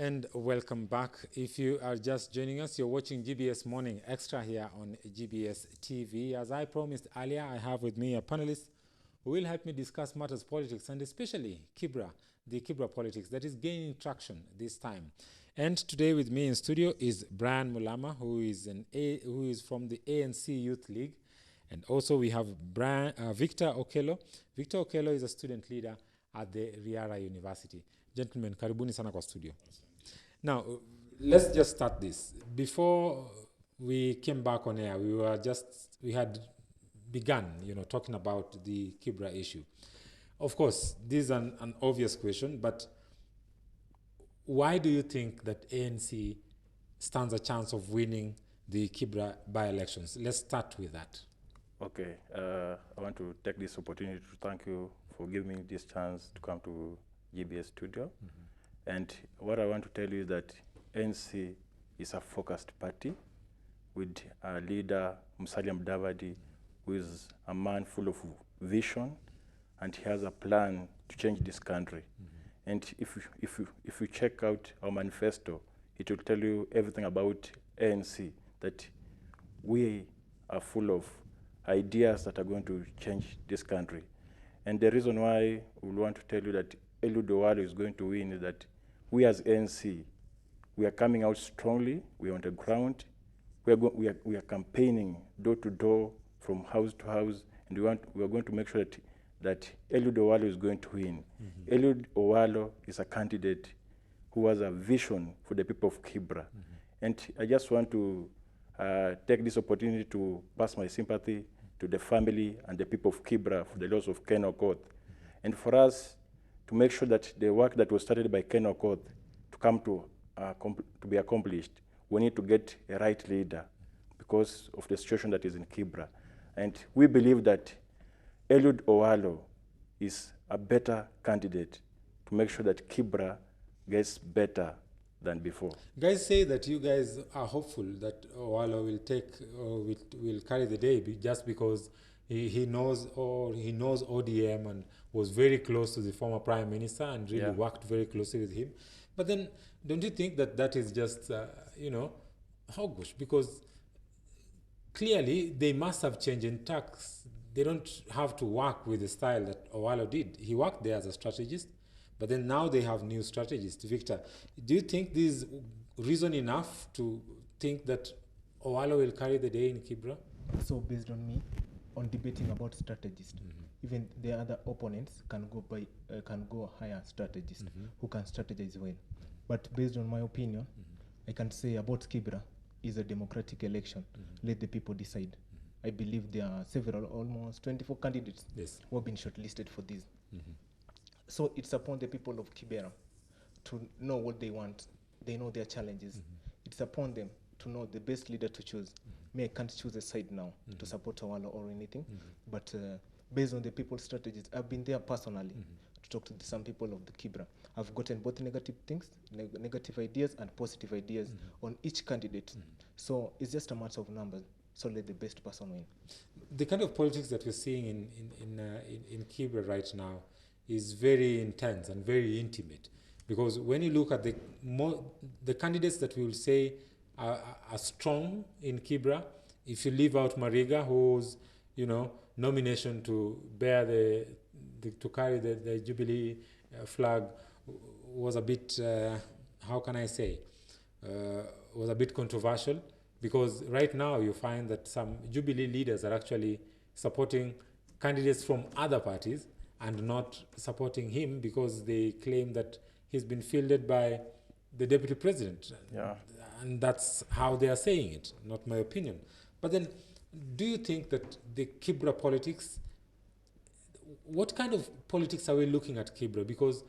and welcome back. If you are just joining us, you're watching GBS Morning Extra here on GBS TV. As I promised earlier, I have with me a panelist who will help me discuss matters politics and especially Kibra, the Kibra politics that is gaining traction this time. And today with me in studio is Brian Mulama, who is from the ANC Youth League. And also we have Victor Okello. Victor Okello is a student leader at the Riara University. Gentlemen, karibuni sana kwa studio. Now, let's just start this. Before we came back on air, we had begun, talking about the Kibra issue. Of course, this is an obvious question, but why do you think that ANC stands a chance of winning the Kibra by-elections? Let's start with that. Okay, I want to take this opportunity to thank you for giving me this chance to come to GBS studio. And what I want to tell you is that ANC is a focused party with a leader, Musalia Mudavadi, who is a man full of vision, and he has a plan to change this country. And if you check out our manifesto, it will tell you everything about ANC, that we are full of ideas that are going to change this country. And the reason why we want to tell you that Eliud Owalo is going to win is that we as ANC, we are coming out strongly. We are on the ground. We are campaigning door to door, from house to house, and we are going to make sure that Eliud Owalo is going to win. Eliud Owalo is a candidate who has a vision for the people of Kibra. And I just want to take this opportunity to pass my sympathy to the family and the people of Kibra for the loss of Ken Okoth. And for us to make sure that the work that was started by Ken Okoth to come to be accomplished, we need to get a right leader because of the situation that is in Kibra. And we believe that Eliud Owalo is a better candidate to make sure that Kibra gets better than before. Guys say that you guys are hopeful that Owalo will carry the day just because he knows ODM and was very close to the former prime minister and really worked very closely with him. But then, don't you think that is just hogwash? Because clearly they must have changed in tax. They don't have to work with the style that Owalo did. He worked there as a strategist, but then now they have new strategists. Victor, do you think this is reason enough to think that Owalo will carry the day in Kibra? So based on me, on debating about strategists, even the other opponents can go hire strategists who can strategize well. But based on my opinion, I can say about Kibra is a democratic election. Let the people decide. I believe there are several, almost 24 candidates who have been shortlisted for this. So it's upon the people of Kibera to know what they want. They know their challenges. It's upon them to know the best leader to choose. Me, I can't choose a side now to support Owalo or anything, but based on the people's strategies, I've been there personally to talk to some people of the Kibra. I've gotten both negative things, negative ideas and positive ideas on each candidate. So it's just a matter of numbers. So let the best person win. The kind of politics that we're seeing in Kibra right now is very intense and very intimate, because when you look at the candidates that we will say are strong in Kibra, if you leave out Mariga, whose nomination to bear to carry the Jubilee flag was a bit how can I say was a bit controversial, because right now you find that some Jubilee leaders are actually supporting candidates from other parties and not supporting him because they claim that he's been fielded by the deputy president. And that's how they are saying it, not my opinion. But then, do you think that the Kibra politics, what kind of politics are we looking at Kibra? Because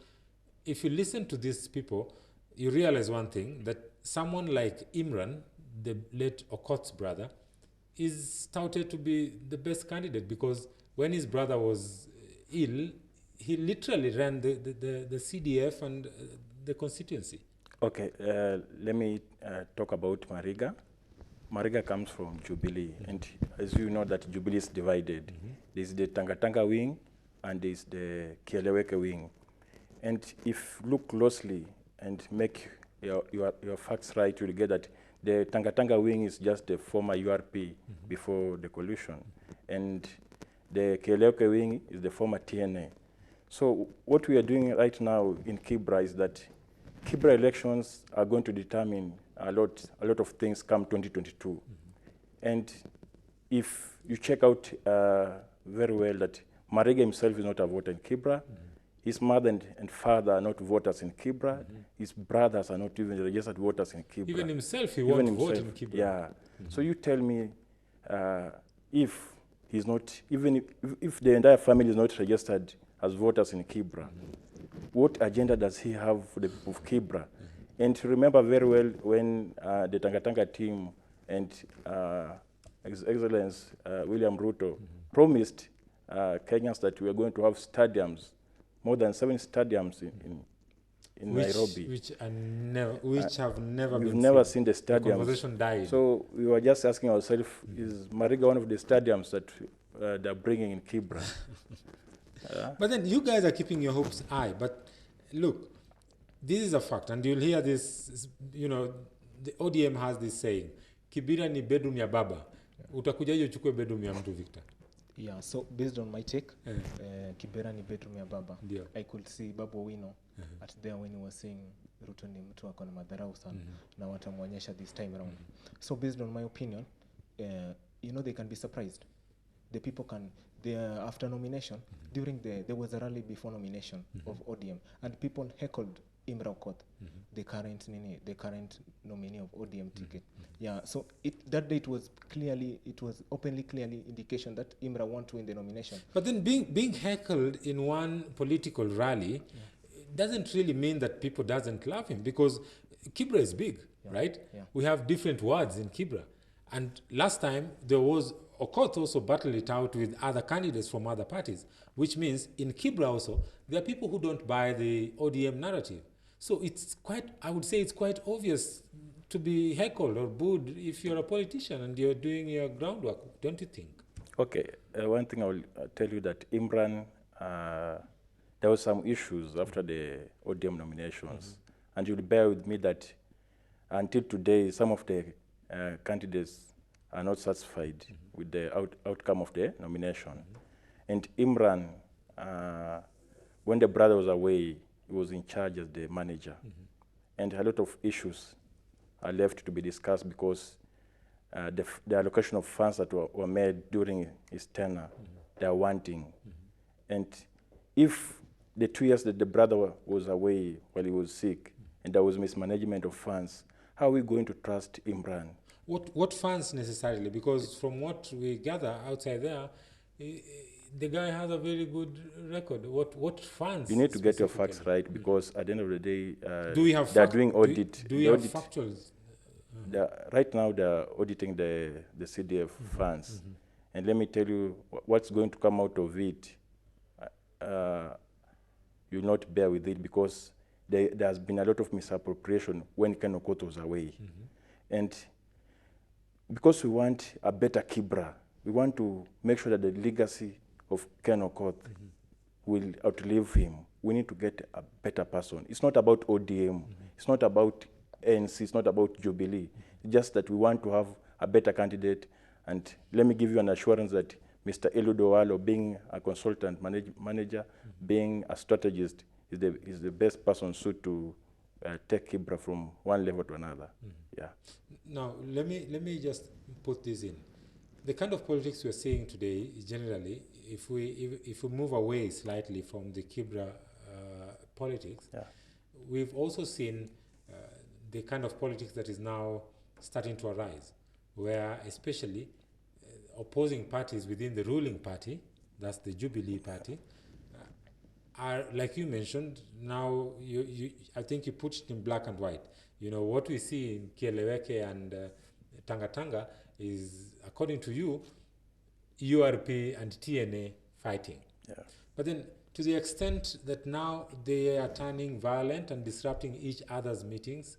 if you listen to these people, you realize one thing, that someone like Imran, the late Okoth's brother, is touted to be the best candidate, because when his brother was ill, he literally ran the CDF and the constituency. Okay, let me talk about Mariga. Mariga comes from Jubilee, and as you know that Jubilee is divided. There's the Tanga wing and there's the Kieleweke wing. And if you look closely and make your facts right, you'll get that the Tanga wing is just the former URP before the coalition, and the Keleuke wing is the former TNA. So what we are doing right now in Kibra is that Kibra elections are going to determine a lot of things come 2022. And if you check out very well that Marega himself is not a voter in Kibra, his mother and father are not voters in Kibra, his brothers are not even registered voters in Kibra. Even himself, he won't vote in Kibra. Yeah. So you tell me if he's not, even if the entire family is not registered as voters in Kibra, what agenda does he have for the people of Kibra? And remember very well when the Tanga team and His Excellency William Ruto promised Kenyans that we are going to have stadiums, more than 7 stadiums in Nairobi. Which have never We've been never seen. seen the stadiums. The conversation died. So we were just asking ourselves, is Mariga one of the stadiums that they're bringing in Kibra? But then you guys are keeping your hopes high. But look, this is a fact, and you'll hear this, the ODM has this saying, Kibira ni bedroom ya baba. Utakujaje uchukue bedroom ya mtu, Victor? Yeah, so based on my take, Kibera ni bedroom ya baba. Ndio. I could see Babu Owino at there when he was saying Ruto ni mtu ako na madharau sana na watamwonyesha this time around. So based on my opinion, they can be surprised. The people can, after nomination, there was a rally before nomination of ODM, and people heckled Imra Okoth, the current nominee of ODM ticket. Yeah, so that day it was openly clearly indication that Imra want to win the nomination. But then being heckled in one political rally doesn't really mean that people doesn't love him, because Kibra is big, right? Yeah. We have different wards in Kibra. And last time there was Okoth also battled it out with other candidates from other parties, which means in Kibra also there are people who don't buy the ODM narrative. So I would say it's quite obvious to be heckled or booed if you're a politician and you're doing your groundwork, don't you think? Okay, one thing I will tell you that Imran, there were some issues after the ODM nominations, and you'll bear with me that until today, some of the candidates are not satisfied with the outcome of the nomination. And Imran, when the brother was away, he was in charge as the manager. And a lot of issues are left to be discussed because the allocation of funds that were made during his tenure, they are wanting. And if the 2 years that the brother was away while he was sick, and there was mismanagement of funds, how are we going to trust Imran? What funds necessarily? Because from what we gather outside there, the guy has a very good record. What funds? You need to get your facts right, because at the end of the day, do we have they're doing audit. Do we have factuals? Right now, they're auditing the CDF funds. And let me tell you, what's going to come out of it, you'll not bear with it, because there has been a lot of misappropriation when Ken Okoth was away. And because we want a better Kibra, we want to make sure that the legacy of Ken Okoth will outlive him. We need to get a better person. It's not about ODM. It's not about ANC. It's not about Jubilee. It's just that we want to have a better candidate. And let me give you an assurance that Mr. Eliud Owalo, being a consultant manager, being a strategist, is the best person suited to take Kibra from one level to another. Yeah. Now, let me just put this in. The kind of politics we're seeing today is generally, if we move away slightly from the Kibra politics, we've also seen the kind of politics that is now starting to arise, where especially opposing parties within the ruling party, that's the Jubilee party, are, like you mentioned, now I think you put it in black and white. What we see in Kieleweke and Tanga is, according to you, URP and TNA fighting. Yeah. But then, to the extent that now they are turning violent and disrupting each other's meetings,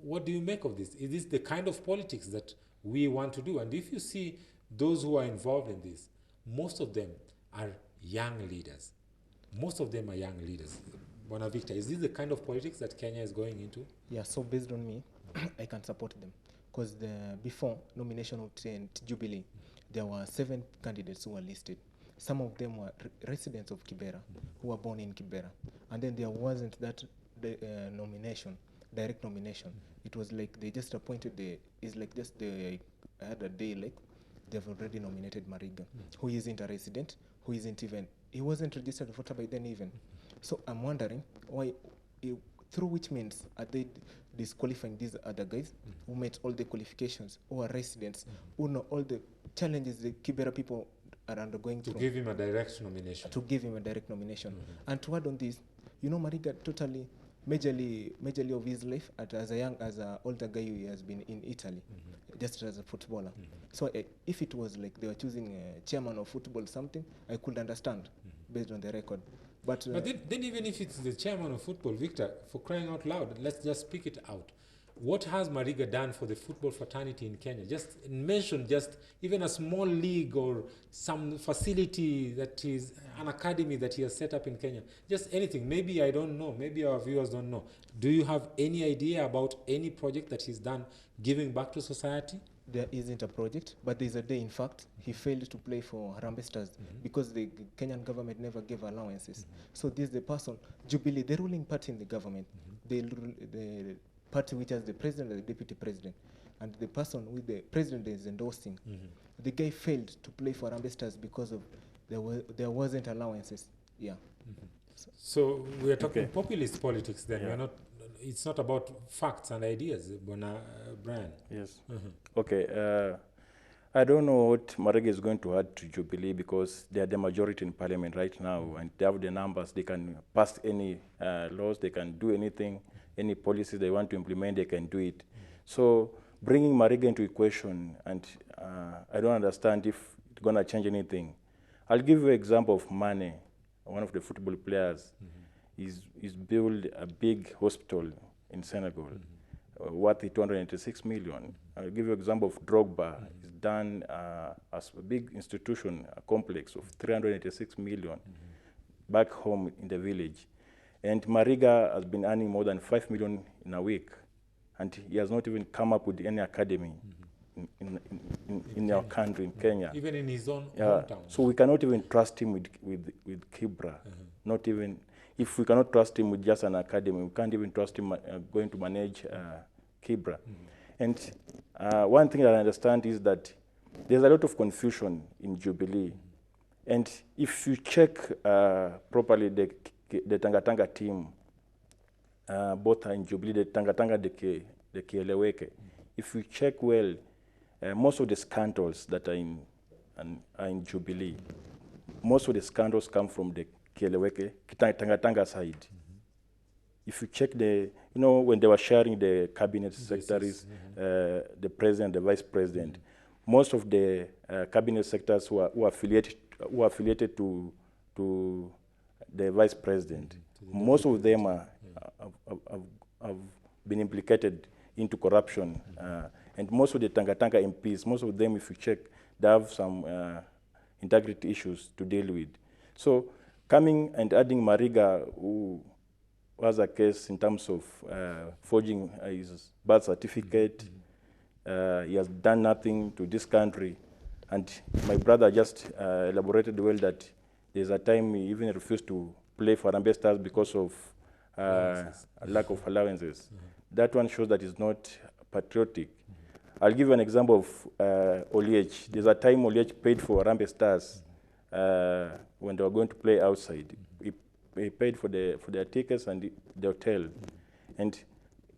what do you make of this? Is this the kind of politics that we want to do? And if you see those who are involved in this, most of them are young leaders. Bwana Victor, is this the kind of politics that Kenya is going into? Yeah, so based on me, I can support them. Because before nomination of Jubilee, there were 7 candidates who were listed. Some of them were residents of Kibera, who were born in Kibera. And then there wasn't that nomination, direct nomination. It was like they just appointed had a day like they've already nominated Mariga, who isn't a resident, who isn't even, he wasn't registered voter by then even. So I'm wondering why, through which means are they disqualifying these other guys who met all the qualifications, who are residents, who know all the challenges the Kibera people are undergoing to through. give him a direct nomination. To give him a direct nomination. And to add on this, you know, Mariga totally, majorly of his life as an older guy who has been in Italy, just as a footballer. So if it was like they were choosing a chairman of football or something, I could understand based on the record. But then even if it's the chairman of football, Victor, for crying out loud, let's just speak it out. What has Mariga done for the football fraternity in Kenya? Just mention just even a small league or some facility that is an academy that he has set up in Kenya. Just anything. Maybe I don't know. Maybe our viewers don't know. Do you have any idea about any project that he's done giving back to society? There isn't a project, but there's a day, in fact, he failed to play for Harambee Stars because the Kenyan government never gave allowances. So this is the person, Jubilee, the ruling party in the government, the party which has the president and the deputy president, and the person with the president is endorsing. The guy failed to play for Harambee Stars because of there wasn't allowances. Yeah. So we are talking populist politics then. Yeah. We're not. It's not about facts and ideas, Brian. Yes. Okay. I don't know what Mariga is going to add to Jubilee because they are the majority in parliament right now and they have the numbers. They can pass any laws, they can do anything, any policies they want to implement, they can do it. So bringing Mariga into equation, and I don't understand if it's going to change anything. I'll give you an example of Mane, one of the football players. He's built a big hospital in Senegal, worth 286 million. I'll give you an example of Drogba. He's done a big institution, a complex of 386 million back home in the village. And Mariga has been earning more than 5 million in a week. And he has not even come up with any academy in our country, in Kenya. Even in his own hometown. So we cannot even trust him with Kibra. Not even, if we cannot trust him with just an academy, we can't even trust him going to manage Kibra. And one thing that I understand is that there's a lot of confusion in Jubilee. And if you check properly the Tanga team, both are in Jubilee, the Tanga, the Kieleweke. If you check well, most of the scandals that are in Jubilee, most of the scandals come from the Kieleweke, Tanga side. If you check when they were sharing the cabinet secretaries, the president, the vice president, most of the cabinet secretaries who are affiliated to the vice president, most of them have been implicated into corruption. And most of the Tanga MPs, most of them, if you check, they have some integrity issues to deal with. So coming and adding Mariga, who was a case in terms of forging his birth certificate, he has done nothing to this country. And my brother just elaborated well that there's a time he even refused to play for Harambee Stars because of lack of allowances. That one shows that he's not patriotic. I'll give you an example of Oliech. There's a time Oliech paid for Harambee Stars when they were going to play outside. He paid for their tickets and the hotel. And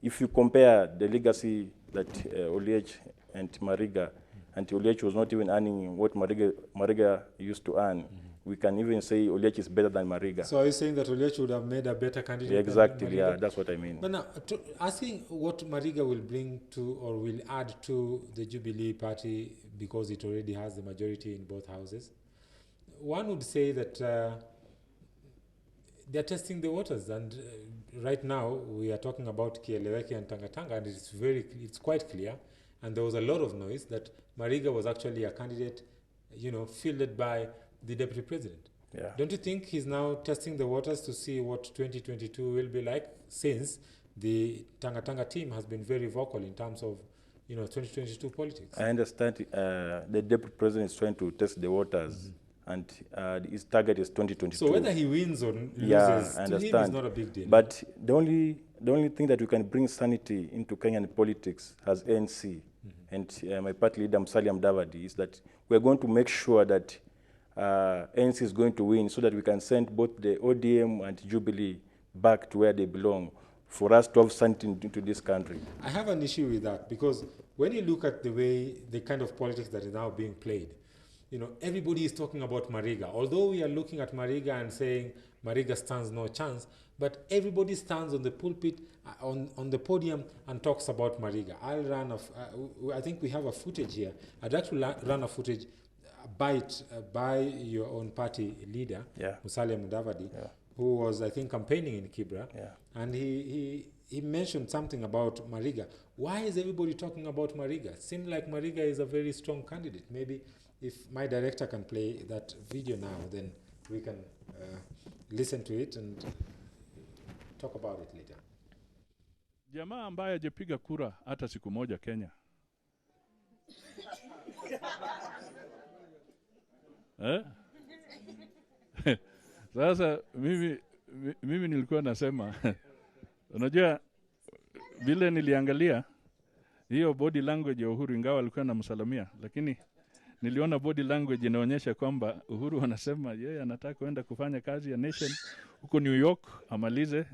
if you compare the legacy that Oliech and Mariga, and Oliech was not even earning what Mariga used to earn, we can even say Oliech is better than Mariga. So are you saying that Oliech would have made a better candidate? Yeah, exactly, than Mariga? yeah, that's what I mean. But now, asking what Mariga will bring to or will add to the Jubilee Party because it already has the majority in both houses, one would say that they're testing the waters, and right now we are talking about Kieleweke and Tanga, and it's quite clear, and there was a lot of noise that Mariga was actually a candidate, fielded by the deputy president. Yeah. Don't you think he's now testing the waters to see what 2022 will be like, since the Tanga team has been very vocal in terms of 2022 politics? I understand the deputy president is trying to test the waters, and his target is 2022. So whether he wins or loses, yeah, I to him is not a big deal. But the only thing that we can bring sanity into Kenyan politics as ANC and my party leader Musalia Mudavadi is that we're going to make sure that ANC is going to win, so that we can send both the ODM and Jubilee back to where they belong, for us to have sanity into this country. I have an issue with that, because when you look at the kind of politics that is now being played, everybody is talking about Mariga. Although we are looking at Mariga and saying Mariga stands no chance, but everybody stands on the pulpit, on the podium, and talks about Mariga. I'll run I think we have a footage here. I'd like to run a footage by your own party leader, Musalia Mudavadi, who was, I think, campaigning in Kibra, and he mentioned something about Mariga. Why is everybody talking about Mariga? It seems like Mariga is a very strong candidate. Maybe if my director can play that video now, then we can listen to it and talk about it later. Jamaa ambaye hajapiga kura hata siku moja Kenya. Sasa mimi nilikuwa nasema unajua vile niliangalia hiyo body language ya Uhuru, ingawa alikuwa anamsalamia, lakini niliona body language inaonyesha kwamba Uhuru anasema yeye anataka kwenda kufanya kazi ya nation huko New York, amalize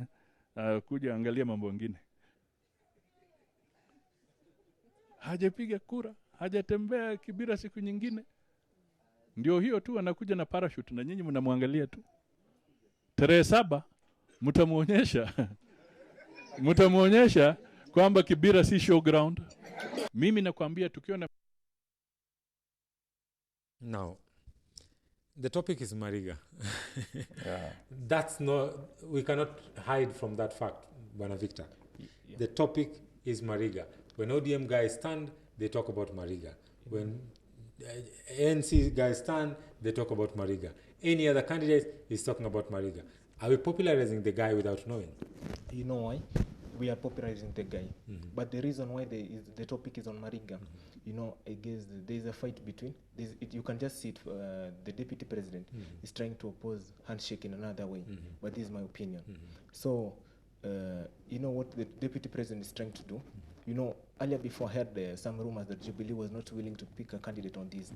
kuja angalia mambo mengine. Hajapiga kura, hajatembea Kibra siku nyingine. Ndio hiyo tu anakuja na parachute na nyinyi mnamwangalia tu. Tarehe 7 mtamuonyesha kwamba Kibra si showground. Mimi nakwambia tukiona. Now, the topic is Mariga. That's no, we cannot hide from that fact, Bwana Victor. The topic is Mariga. When ODM guys stand, they talk about Mariga. When ANC guys stand, they talk about Mariga. Any other candidate is talking about Mariga. Are we popularizing the guy without knowing? You know why? We are popularizing the guy. But the reason why the topic is on Mariga, I guess there's a fight between, you can just see it, the deputy president is trying to oppose handshake in another way, but this is my opinion. So, what the deputy president is trying to do? Earlier before I heard some rumors that Jubilee was not willing to pick a candidate on this.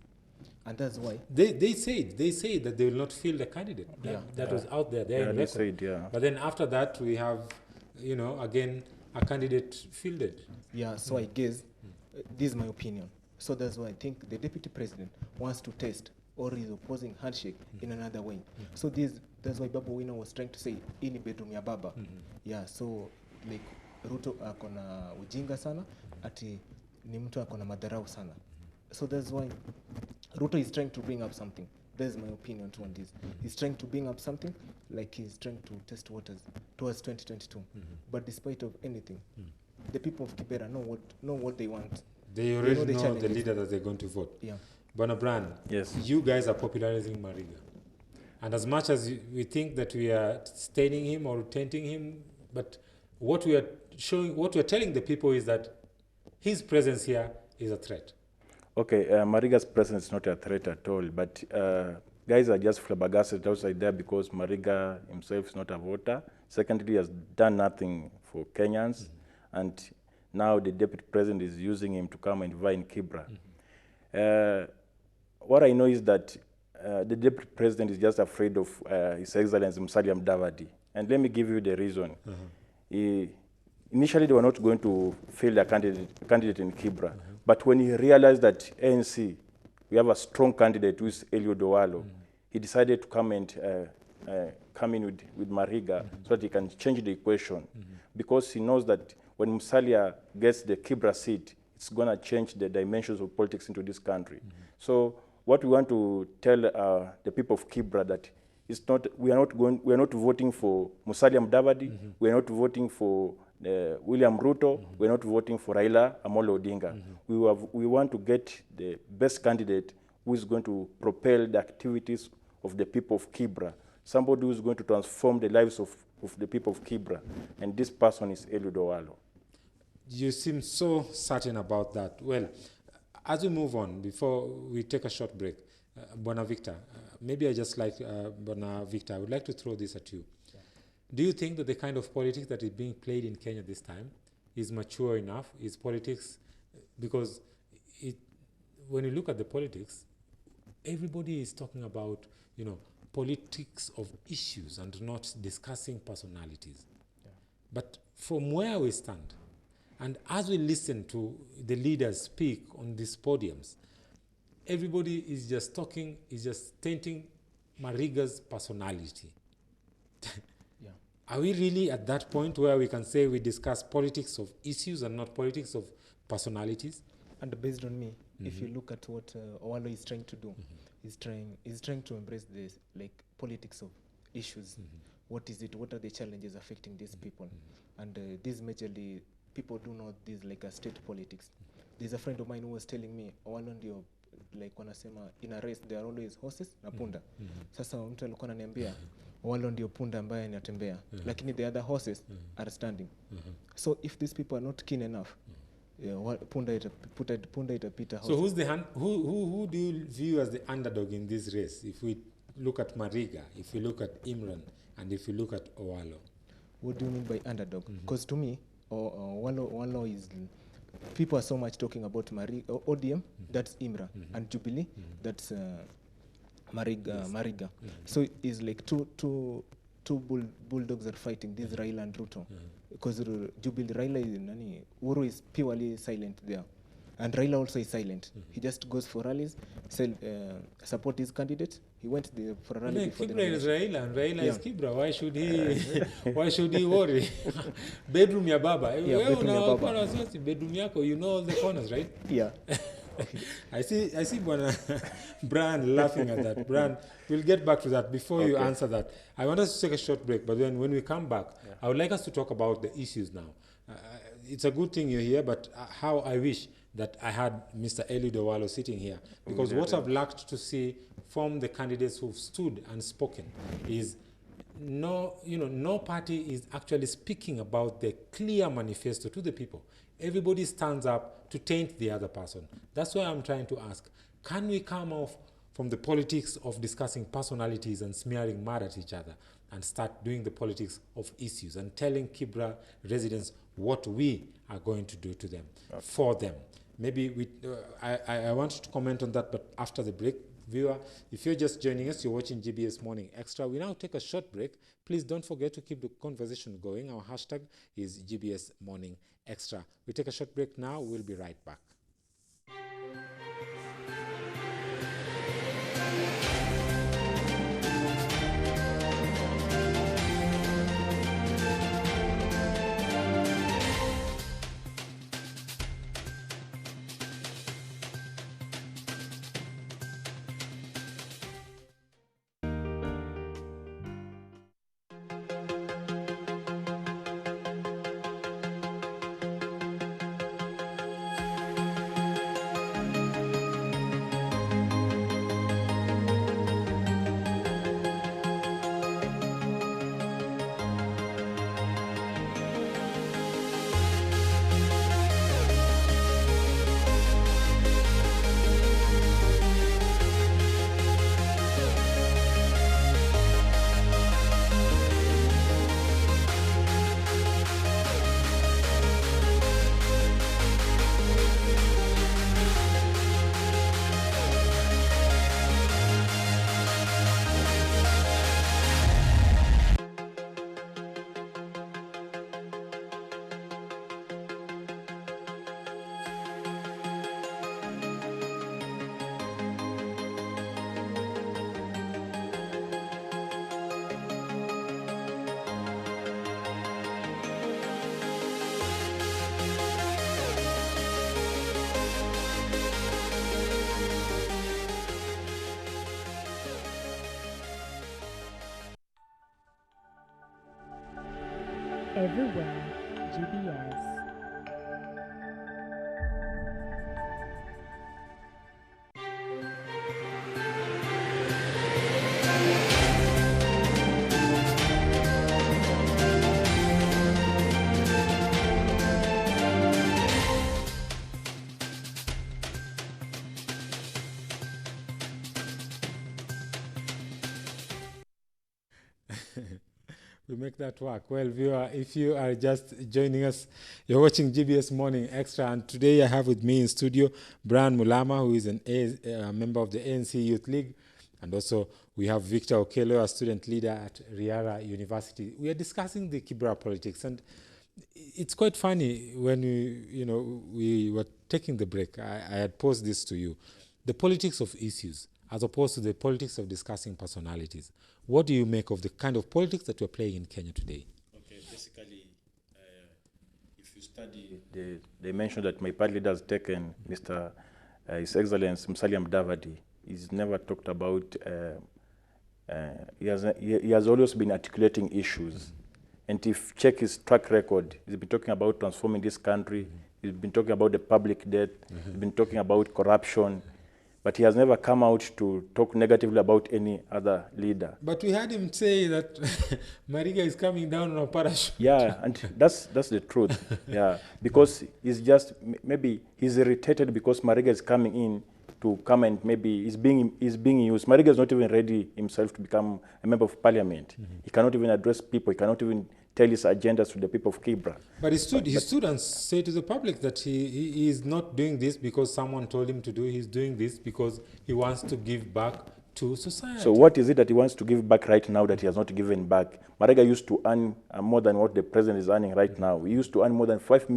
And that's why they said that they will not field a candidate. That was out there. They said, But then after that, we have, again, a candidate fielded. Yeah. So I guess this is my opinion. So that's why I think the deputy president wants to test or is opposing handshake in another way. So that's why Babu Wino was trying to say ini bedroom ya baba. Yeah. So like Ruto akona ujinga sana, ati ni mtu akona madharau sana. So that's why Ruto is trying to bring up something. That's my opinion on this. He's trying to bring up something, like he's trying to test waters towards 2022. But despite of anything, the people of Kibera know what they want. They already know the leader that they're going to vote. Yeah. Bwana Brand, yes, you guys are popularizing Mariga. And as much as we think that we are staining him or tainting him, but what we are telling the people is that his presence here is a threat. Okay, Mariga's presence is not a threat at all, but guys are just flabbergasted outside there because Mariga himself is not a voter. Secondly, he has done nothing for Kenyans, and now the deputy president is using him to come and vie in Kibra. What I know is that the deputy president is just afraid of His Excellency Musalia Mudavadi. And let me give you the reason. Initially, they were not going to field a candidate in Kibra. But when he realized that ANC, we have a strong candidate who is Eliud Owalo, he decided to come and come in with Mariga so that he can change the equation. Because he knows that when Musalia gets the Kibra seat, it's going to change the dimensions of politics into this country. So what we want to tell the people of Kibra that it's not, we are not voting for Musalia Mudavadi, we are not voting for William Ruto, we're not voting for Raila Amolo Odinga. We want to get the best candidate who is going to propel the activities of the people of Kibra, somebody who is going to transform the lives of the people of Kibra. And this person is Eliud Owalo. You seem so certain about that. Well, as we move on, before we take a short break, Bwana Victor, maybe I just like Bwana Victor, I would like to throw this at you. Yeah. Do you think that the kind of politics that is being played in Kenya this time is mature enough? Is politics, because when you look at the politics, everybody is talking about, politics of issues and not discussing personalities. Yeah. But from where we stand, and as we listen to the leaders speak on these podiums, everybody is just talking, is just tainting Mariga's personality. Yeah. Are we really at that point where we can say we discuss politics of issues and not politics of personalities? And based on me, if you look at what Owalo is trying to do, he's trying to embrace this politics of issues. What is it? What are the challenges affecting these people? And this majorly, people do know this like a state politics. There's a friend of mine who was telling me, Owalo ndio, wanasema in a race there are always horses na punda. Sasa mtu alikuwa ananiambia Owalo ndio punda ambaye anatembea, lakini the other horses are standing. So if these people are not keen enough, punda itapita. So who do you view as the underdog in this race? If we look at Mariga, if we look at Imran, and if we look at Owalo. What do you mean by underdog? Because to me, Owalo is, people are so much talking about ODM, that's Imran, and Jubilee, that's Mariga. Yes. Mariga. So it's like two bulldogs are fighting. This Raila and Ruto. Because Jubilee, Raila is Uhuru is purely silent there, and Raila also is silent. He just goes for rallies, support his candidate. He went there for a rally. Kibra is Raila and Raila is Kibra. Why should he? Why should he worry? Bedroom ya baba. Bedroom ya baba. Bedroom yako. You know all the corners, right? Yeah. I see Bwana Brian laughing at that. Brian, we'll get back to that. Before you answer that, I want us to take a short break, but then when we come back, I would like us to talk about the issues now. It's a good thing you're here, but how I wish that I had Mr. Eliud Owalo sitting here, because what I've lacked to see from the candidates who've stood and spoken is no party is actually speaking about the clear manifesto to the people. Everybody stands up to taint the other person. That's why I'm trying to ask, can we come off from the politics of discussing personalities and smearing mud at each other and start doing the politics of issues and telling Kibra residents what we are going to do to them, for them? Maybe I want to comment on that, but after the break. Viewer, if you're just joining us, you're watching GBS Morning Extra. We now take a short break. Please don't forget to keep the conversation going. Our hashtag is GBS Morning Extra. We take a short break now. We'll be right back. Everywhere, GBS. We make that work. Well, viewer, if you are just joining us, you're watching GBS Morning Extra, and today I have with me in studio Brian Mulama, who is a member of the ANC Youth League, and also we have Victor Okelo, a student leader at Riara University. We are discussing the Kibra politics, and it's quite funny when we were taking the break. I had posed this to you: the politics of issues as opposed to the politics of discussing personalities. What do you make of the kind of politics that we're playing in Kenya today? Okay, basically, if you study, they mentioned that my party leader has taken Mr. His Excellency Musalia Mudavadi. He's never talked about, he has always been articulating issues. And if check his track record, he's been talking about transforming this country, he's been talking about the public debt, he's been talking about corruption, but he has never come out to talk negatively about any other leader. But we heard him say that Mariga is coming down on a parachute. Yeah, and that's the truth. Yeah, because he's just, maybe he's irritated because Mariga is coming in to come and maybe he's being used. Mariga is not even ready himself to become a member of parliament. He cannot even address people. He cannot even tell his agendas to the people of Kibra. But he stood and said to the public that he is not doing this because someone told him to do. He's doing this because he wants to give back to society. So what is it that he wants to give back right now that he has not given back? Mariga used to earn more than what the president is earning right now. He used to earn more than 5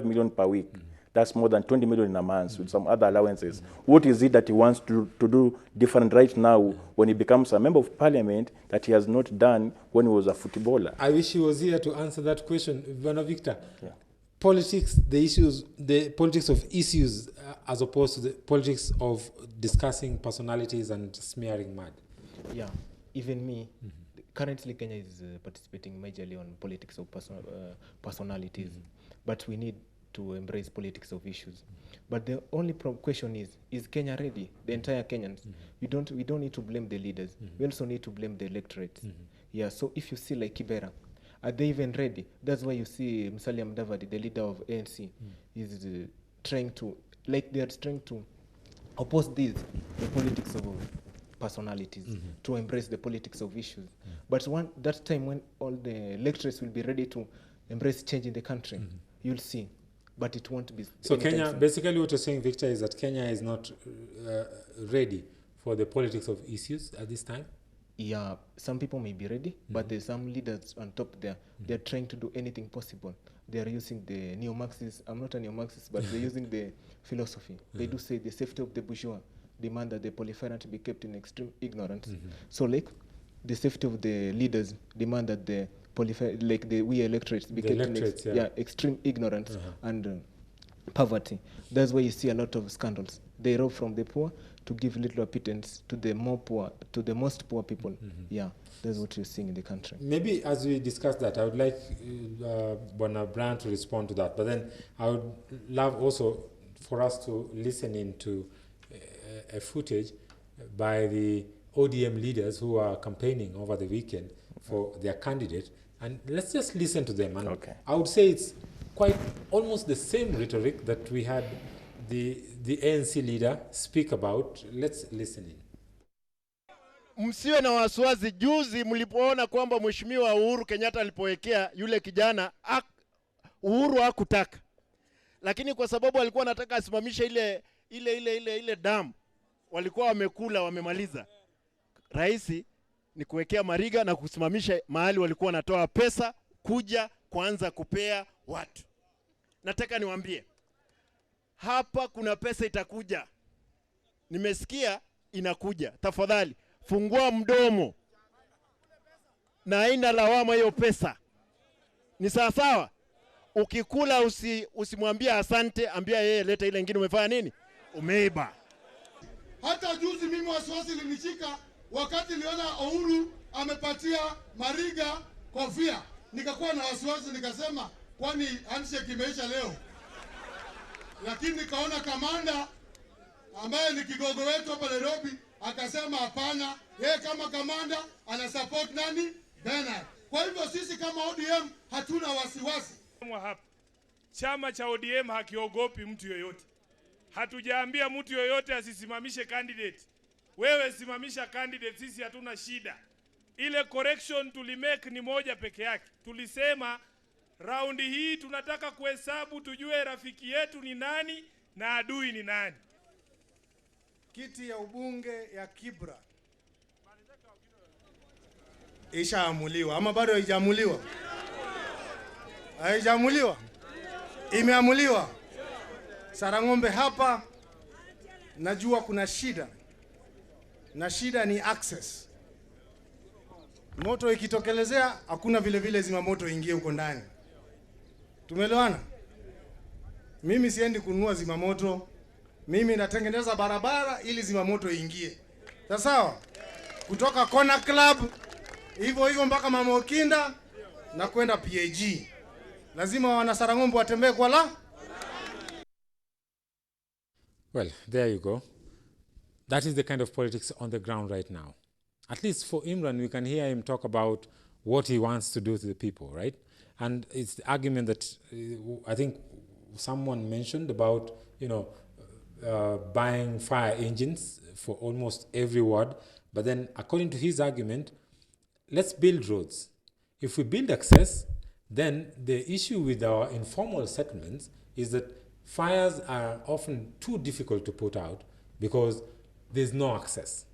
million per week. That's more than 20 million in a month with some other allowances. What is it that he wants to do different right now when he becomes a member of parliament that he has not done when he was a footballer? I wish he was here to answer that question. Vana Victor, politics, the politics of issues as opposed to the politics of discussing personalities and smearing mud. Yeah, even me, currently Kenya is participating majorly on politics of personalities, but we need to embrace politics of issues. But the only question is Kenya ready? The entire Kenyans. We don't need to blame the leaders. We also need to blame the electorate. Yeah, so if you see like Kibra, are they even ready? That's why you see Musalia Mudavadi, the leader of ANC, is trying to oppose the politics of personalities, to embrace the politics of issues. But that time when all the electorates will be ready to embrace change in the country, you'll see. But it won't be. So Kenya, basically what you're saying, Victor, is that Kenya is not ready for the politics of issues at this time? Yeah, some people may be ready, but there's some leaders on top there. They're trying to do anything possible. They're using the neo-Marxists. I'm not a neo-Marxist, but they're using the philosophy. They do say the safety of the bourgeois demand that the proliferant be kept in extreme ignorance. So like the safety of the leaders demand that the we electorates be kept in extreme ignorance and poverty. That's why you see a lot of scandals. They rob from the poor to give little pittance to the most poor people. Yeah, that's what you're seeing in the country. Maybe as we discuss that, I would like Bwana Brian to respond to that. But then I would love also for us to listen into a footage by the ODM leaders who are campaigning over the weekend for their candidate. And let's just listen to them. And I would say it's quite almost the same rhetoric that we had the ANC leader speak about. Let's listen in. Msiwe na wasiwasi. Juzi mlipoona kwamba Mheshimiwa Uhuru Kenyatta alipowekea yule kijana, Uhuru hakutaka. Lakini kwa sababu alikuwa anataka asimamishe ile damu, walikuwa wamekula wamemaliza. Raisi ni kuwekea Mariga na kusimamisha mahali walikuwa wanatoa pesa kuja kuanza kupea watu. Nataka niwaambie, hapa kuna pesa itakuja. Nimesikia inakuja. Tafadhali fungua mdomo. Na haina lawama hiyo pesa. Ni sawa? Ukikula usimwambie asante, ambia yeye leta ile nyingine umefanya nini? Umeiba. Hata juzi mimi wasiwasi linishika wakati niliona Uhuru amepatia Mariga kofia. Nikakuwa na wasiwasi, nikasema kwani handshake imeisha leo? Lakini nikaona kamanda ambaye ni kigogo wetu hapa Nairobi akasema hapana, yeye kama kamanda ana support nani? Bernard. Kwa hivyo sisi kama ODM hatuna wasiwasi. Hapa chama cha ODM hakiogopi mtu yoyote. Hatujaambia mtu yoyote asisimamishe candidate. Wewe simamisha candidate, sisi hatuna shida. ile correction tulimake ni moja peke yake. Tulisema raundi hii tunataka kuhesabu tujue rafiki yetu ni nani na adui ni nani. Kiti ya ubunge ya Kibra ishaamuliwa ama bado haijaamuliwa? Haijaamuliwa? Imeamuliwa. Sarang'ombe hapa najua kuna shida. Na shida ni access. Moto ikitokelezea hakuna vile vile zima moto ingie huko ndani. Tumeelewana? Mimi siendi kununua zima moto. Mimi natengeneza barabara ili zima moto ingie. Sawa? Kutoka Kona Club hivyo mpaka Mama Okinda na kwenda PAG. Lazima wana Sarang'ombe watembee kwa la. Well, there you go. That is the kind of politics on the ground right now. At least for Imran, we can hear him talk about what he wants to do to the people, right? And it's the argument that I think someone mentioned about, buying fire engines for almost every ward. But then, according to his argument, let's build roads. If we build access, then the issue with our informal settlements is that fires are often too difficult to put out because there's no access.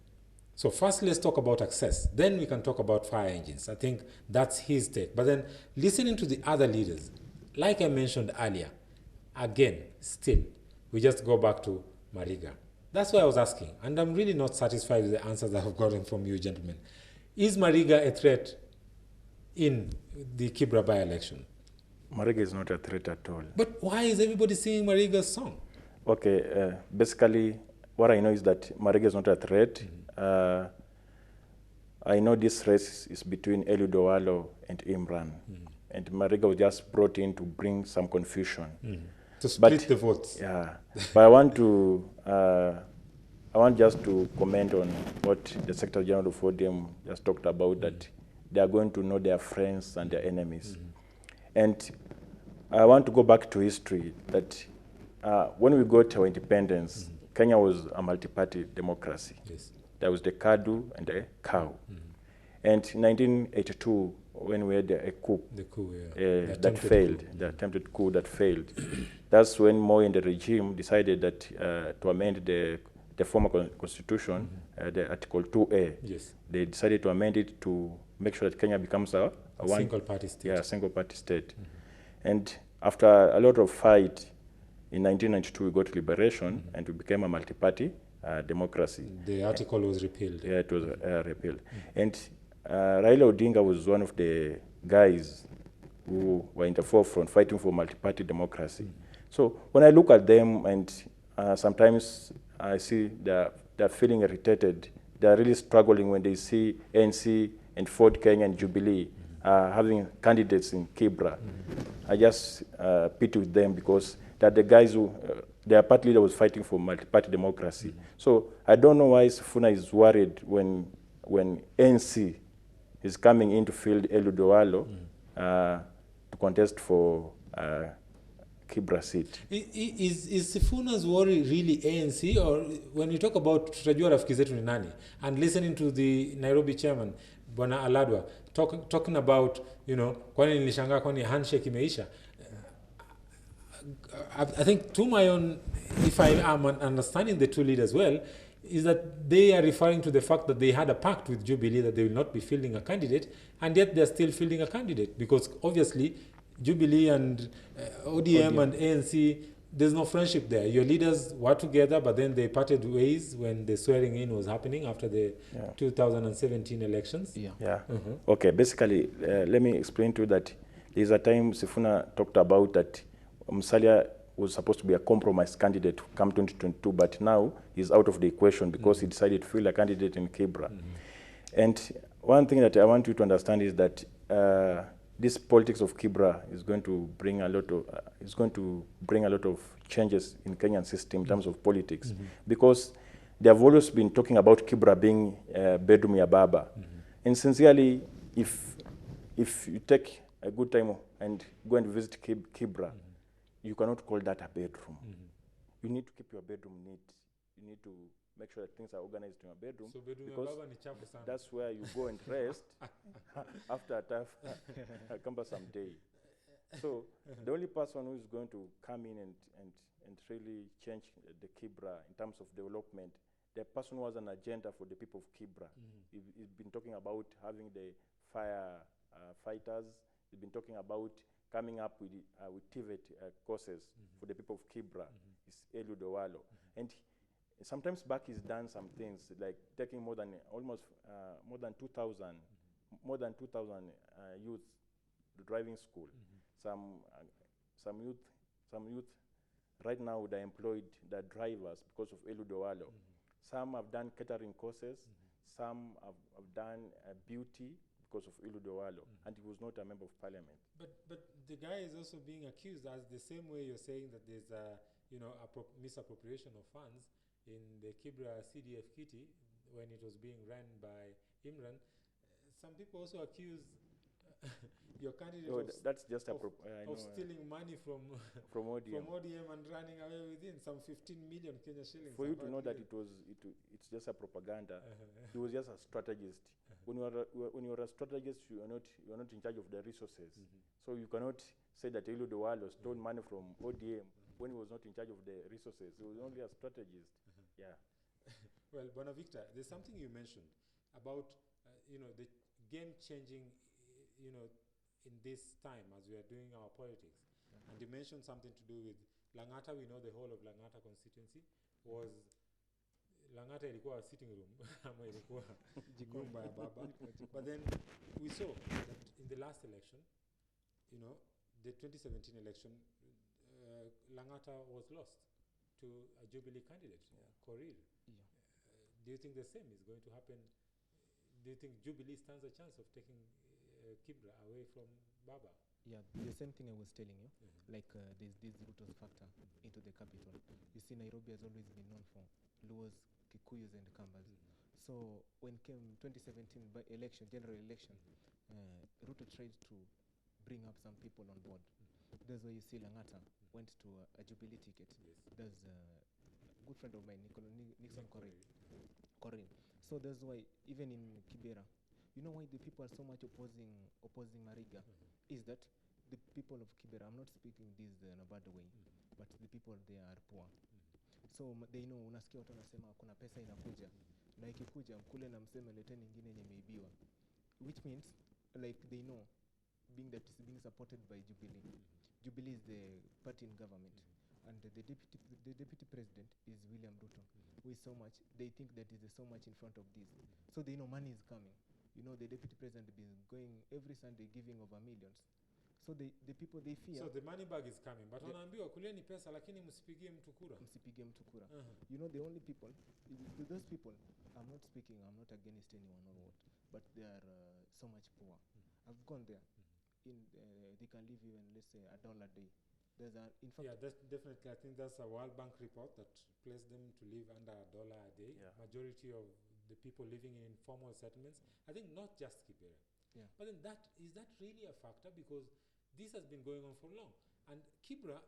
So first, let's talk about access. Then we can talk about fire engines. I think that's his take. But then listening to the other leaders, like I mentioned earlier, again, still, we just go back to Mariga. That's why I was asking. And I'm really not satisfied with the answers I've gotten from you, gentlemen. Is Mariga a threat in the Kibra by-election? Mariga is not a threat at all. But why is everybody singing Mariga's song? Okay, basically, what I know is that Mariga is not a threat. I know this race is between Eliud Owalo and Imran. And Mariga was just brought in to bring some confusion. To split the votes. Yeah, but I want just to comment on what the Secretary General of ODM just talked about, that they are going to know their friends and their enemies. And I want to go back to history, that when we got our independence, Kenya was a multi-party democracy. Yes. There was the Kadu and the Cow. And in 1982, when we had a coup, that failed, the attempted coup that failed, that's when Moi and the regime decided that to amend the former constitution, the Article 2A. Yes. They decided to amend it to make sure that Kenya becomes a single-party state. Yeah, a single-party state. And after a lot of fight, in 1992 we got liberation and we became a multi-party democracy. The article was repealed. Yeah, it was repealed. And Raila Odinga was one of the guys who were in the forefront fighting for multi-party democracy. So when I look at them, and sometimes I see they're feeling irritated, they're really struggling when they see ANC and Ford Kenya and Jubilee having candidates in Kibra. I just pity with them, because they're the guys who, their party leader was fighting for multi-party democracy. So I don't know why Sifuna is worried when ANC is coming in to field Eliud Owalo to contest for Kibra seat. Is Sifuna's worry really ANC? Or when you talk about tutajua rafiki zetu ni nani, and listening to the Nairobi chairman, Bwana Aladwa, talking about, kwani nilishangaa kwani handshake imeisha. I think, to my own, if I am understanding the two leaders well, is that they are referring to the fact that they had a pact with Jubilee that they will not be fielding a candidate, and yet they're still fielding a candidate, because obviously Jubilee and ODM and ANC, there's no friendship there. Your leaders were together, but then they parted ways when the swearing in was happening after the 2017 elections. Yeah. Okay, basically, let me explain to you that there's a time Sifuna talked about that Musalia was supposed to be a compromise candidate to come 2022, but now he's out of the equation because he decided to field a candidate in Kibra. And one thing that I want you to understand is that this politics of Kibra is going to bring a lot of changes in Kenyan system in terms of politics, because they have always been talking about Kibra being bedroom ya baba. And sincerely, if you take a good time and go and visit Kibra, you cannot call that a bedroom. You need to keep your bedroom neat. You need to make sure that things are organized in your bedroom. So bedroom ya because baba ni chafu sana. that's where you go and rest after a tough, cumbersome day. So the only person who is going to come in and really change the Kibra in terms of development, the person who has an agenda for the people of Kibra. He's been talking about having the fire fighters. He's been talking about coming up with TVET courses for the people of Kibra. It's Eliud Owalo. And sometimes back he's done some things like taking more than 2,000 youth to driving school. Some youth right now they're employed, they're drivers because of Eliud Owalo. Some have done catering courses. Some have done beauty because of Eliud Owalo, and he was not a member of parliament. But the guy is also being accused as the same way you're saying that there's a misappropriation of funds in the Kibra CDF kitty when it was being run by Imran. Some people also accuse your candidate that's just of stealing money from ODM. from ODM and running away within some 15 million Kenya shillings. For you to know that it's just a propaganda, he was just a strategist. When you're a strategist, you are not in charge of the resources. So you cannot say that Eliud Owalo stole money from ODM when he was not in charge of the resources. He was only a strategist. Yeah. Well, Bonavictor, there's something you mentioned about the game-changing, in this time as we are doing our politics. And you mentioned something to do with Lang'ata. We know the whole of Lang'ata constituency was Lang'ata ilikuwa sitting room ama ilikuwa nyumba ya baba. But then we saw that in the last election, the 2017 election, Lang'ata was lost to a Jubilee candidate, Korir. Yeah. Do you think the same is going to happen? Do you think Jubilee stands a chance of taking Kibra away from Baba? Yeah, the same thing I was telling you. Like there's this Ruto's factor into the capital. You see, Nairobi has always been known for Luos, Kikuyus, and Kambas. So when came 2017 by general election, Ruto tried to bring up some people on board. That's why you see Lang'ata went to a Jubilee ticket. Yes. There's a good friend of mine, Nixon Corinne. So that's why even in Kibera, you know why the people are so much opposing Mariga is that the people of Kibera, I'm not speaking this in a bad way, but the people there are poor. So they know, unasikia watu wanasema kuna pesa inakuja, na ikikuja mkule na mseme leteni ingine yenye imeibiwa, which means like they know being that is being supported by Jubilee. Jubilee is the party in government. And the deputy president is William Ruto, who is so much, they think that is so much in front of this. So they know money is coming. The deputy president has been going every Sunday giving over millions. So the people, they fear. So the money bag is coming. But wanaambiwa kuleni pesa lakini msipigie mtu kura. The only people, those people, I'm not against anyone or what, but they are so much poor. I've gone there. They can live even, let's say, $1 a day. In fact, that's definitely. I think that's a World Bank report that placed them to live under $1 a day. Yeah. Majority of the people living in informal settlements. I think not just Kibera. Yeah. But then is that really a factor? Because this has been going on for long. And Kibra,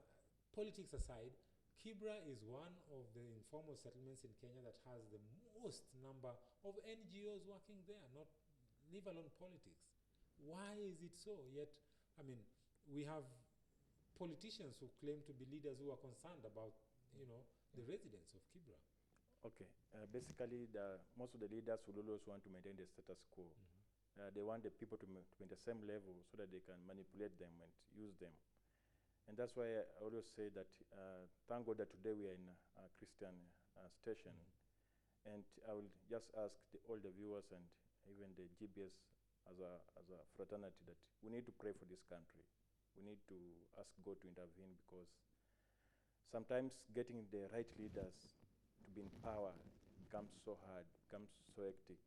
politics aside, Kibra is one of the informal settlements in Kenya that has the most number of NGOs working there, not leave alone politics. Why is it so? Yet, we have politicians who claim to be leaders who are concerned about, the residents of Kibra. Okay. Basically, most of the leaders will always want to maintain the status quo. They want the people to be in the same level so that they can manipulate them and use them. And that's why I always say that thank God that today we are in a Christian station. And I will just ask all the viewers and even the GBS as a fraternity that we need to pray for this country. We need to ask God to intervene because sometimes getting the right leaders to be in power becomes so hard, becomes so hectic.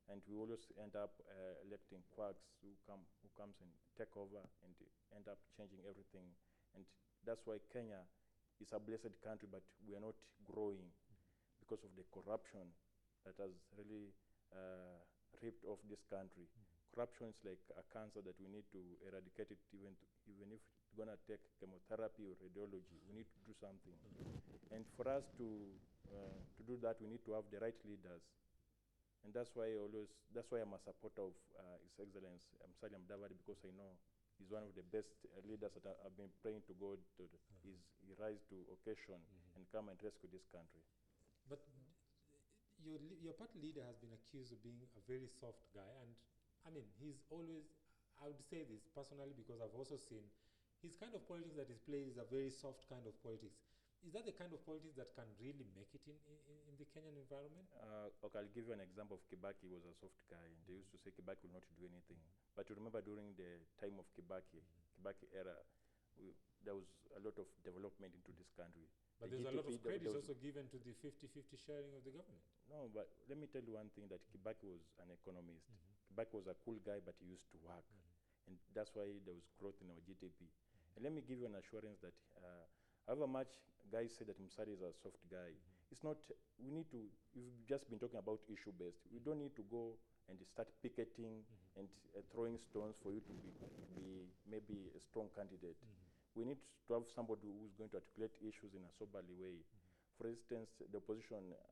And we always end up electing quacks who comes and take over and end up changing everything. And that's why Kenya is a blessed country, but we are not growing because of the corruption that has really ripped off this country. Corruption is like a cancer that we need to eradicate it, even if it's going to take chemotherapy or radiology. We need to do something. And for us to to do that, we need to have the right leaders. And that's why I'm a supporter of His Excellency Musalia Mudavadi, because I know he's one of the best leaders that I've been praying to God to he rise to occasion and come and rescue this country. But your party leader has been accused of being a very soft guy, and I mean, he's always, I would say this personally because I've also seen his kind of politics that he plays is a very soft kind of politics. Is that the kind of politics that can really make it in the Kenyan environment? Okay, I'll give you an example of Kibaki. He was a soft guy, and they used to say Kibaki will not do anything. But you remember during the time of Kibaki era, there was a lot of development into this country. But there's a lot of credit also given to the 50-50 sharing of the government. No, but let me tell you one thing, that Kibaki was an economist. Kibaki was a cool guy, but he used to work. And that's why there was growth in our GDP. And let me give you an assurance that however much guys say that Musalia is a soft guy, it's not, we need to, you've just been talking about issue-based. We don't need to go and start picketing and throwing stones for you to be maybe a strong candidate. We need to have somebody who's going to articulate issues in a soberly way. For instance, the opposition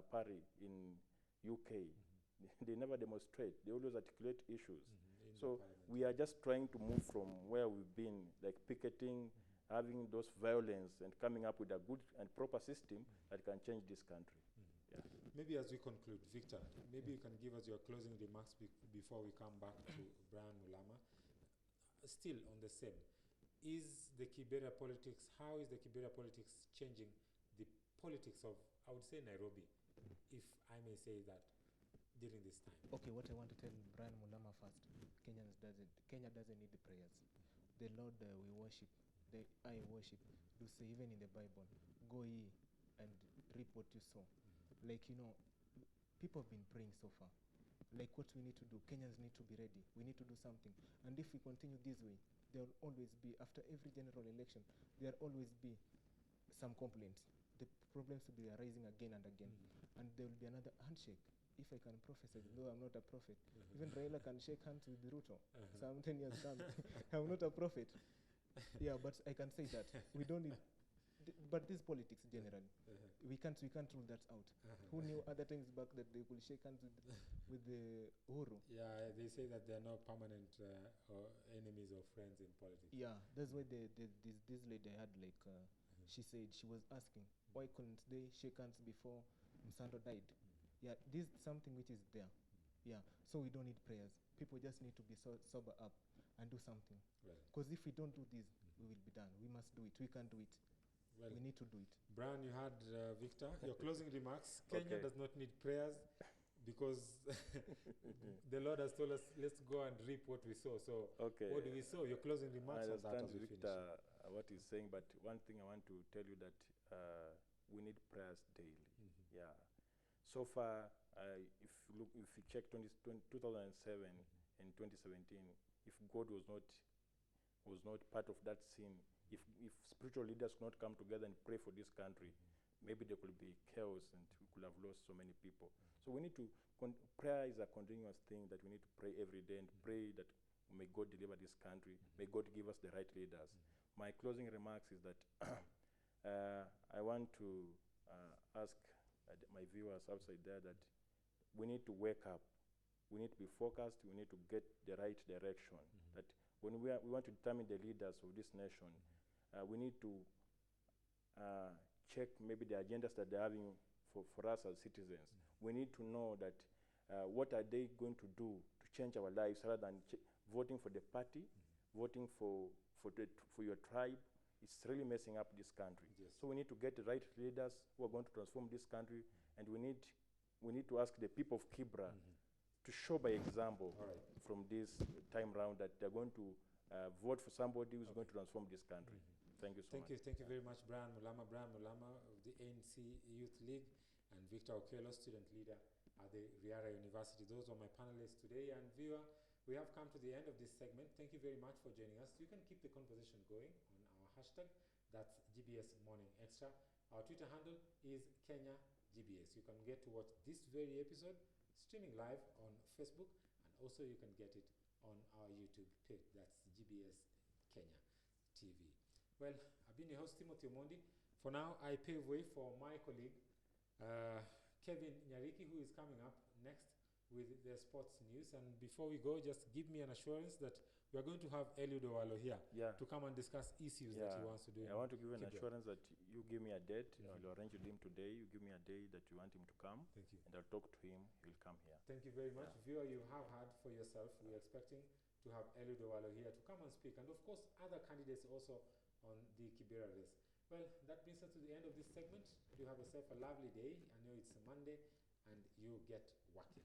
party in UK, they never demonstrate. They always articulate issues. So we are just trying to move from where we've been, like picketing, having those violence, and coming up with a good and proper system that can change this country. Yeah. Maybe as we conclude, Victor, maybe you can give us your closing remarks before we come back to Brian Mulama. Still on the same, is the Kibera politics, how is the Kibera politics changing the politics of, I would say, Nairobi, if I may say that, during this time? Okay, what I want to tell Brian Mulama first, Kenya doesn't need the prayers. The Lord we worship, the I worship, do say even in the Bible, go ye and reap what you sow. Like, you know, people have been praying so far. Like, what we need to do, Kenyans need to be ready. We need to do something. And if we continue this way, there will always be, after every general election, there will always be some complaints. The problems will be arising again and again. And there will be another handshake. If I can prophesy, though I'm not a prophet, even Raila can shake hands with Ruto. So I'm 10 years old. I'm not a prophet. Yeah, but I can say that. We don't need... But this politics generally, we can't rule that out. Who knew other times back that they could shake hands with the Uhuru? Yeah, they say that there are no permanent or enemies or friends in politics. Yeah, that's why this lady had like, she said, she was asking, why couldn't they shake hands before Msando died? Yeah, this is something which is there. Yeah, so we don't need prayers. People just need to be sober up and do something. Because if we don't do this, we will be done. We must do it. We can't do it. Well, we need to do it. Brian, you had Victor. Your closing remarks. Kenya does not need prayers because the Lord has told us, let's go and reap what we sow. So what do we sow? Your closing remarks on that. I understand Victor what he's saying, but one thing I want to tell you that we need prayers daily. Yeah. So far, if you check 2007 and 2017, if God was not part of that scene, if spiritual leaders could not come together and pray for this country, maybe there could be chaos and we could have lost so many people. So we need to, prayer is a continuous thing that we need to pray every day and pray that may God deliver this country, may God give us the right leaders. My closing remarks is that I want to ask my viewers outside there that we need to wake up. We need to be focused. We need to get the right direction. That when we want to determine the leaders of this nation, we need to check maybe the agendas that they're having for us as citizens. We need to know that what are they going to do to change our lives rather than voting for the party, voting for your tribe. It's really messing up this country. So we need to get the right leaders who are going to transform this country, and we need to ask the people of Kibra to show by example from this time round that they're going to vote for somebody who's going to transform this country. Thank you so much. Thank you very much, Brian Mulama. Brian Mulama of the ANC Youth League, and Victor Okello, student leader at the Riara University. Those are my panelists today. And viewer, we have come to the end of this segment. Thank you very much for joining us. You can keep the conversation going on our hashtag. That's GBS Morning Extra. Our Twitter handle is Kenya GBS. You can get to watch this very episode streaming live on Facebook, and also you can get it on our YouTube page. That's GBS Kenya TV. Well, I've been your host, Timothy Omondi. For now, I pave way for my colleague, Kevin Nyariki, who is coming up next with the sports news. And before we go, just give me an assurance that we are going to have Eliud Owalo here to come and discuss issues that he wants to do. I want to give an Kibra. assurance that you give me a date. I'll arrange with him today. You give me a day that you want him to come. Thank you. And I'll talk to him. He'll come here. Thank you very much. Viewer, you have heard for yourself. We're expecting to have Eliud Owalo here to come and speak. And of course, other candidates also on the Kibra race. Well, that brings us to the end of this segment. You have yourself a lovely day. I know it's a Monday and you get working.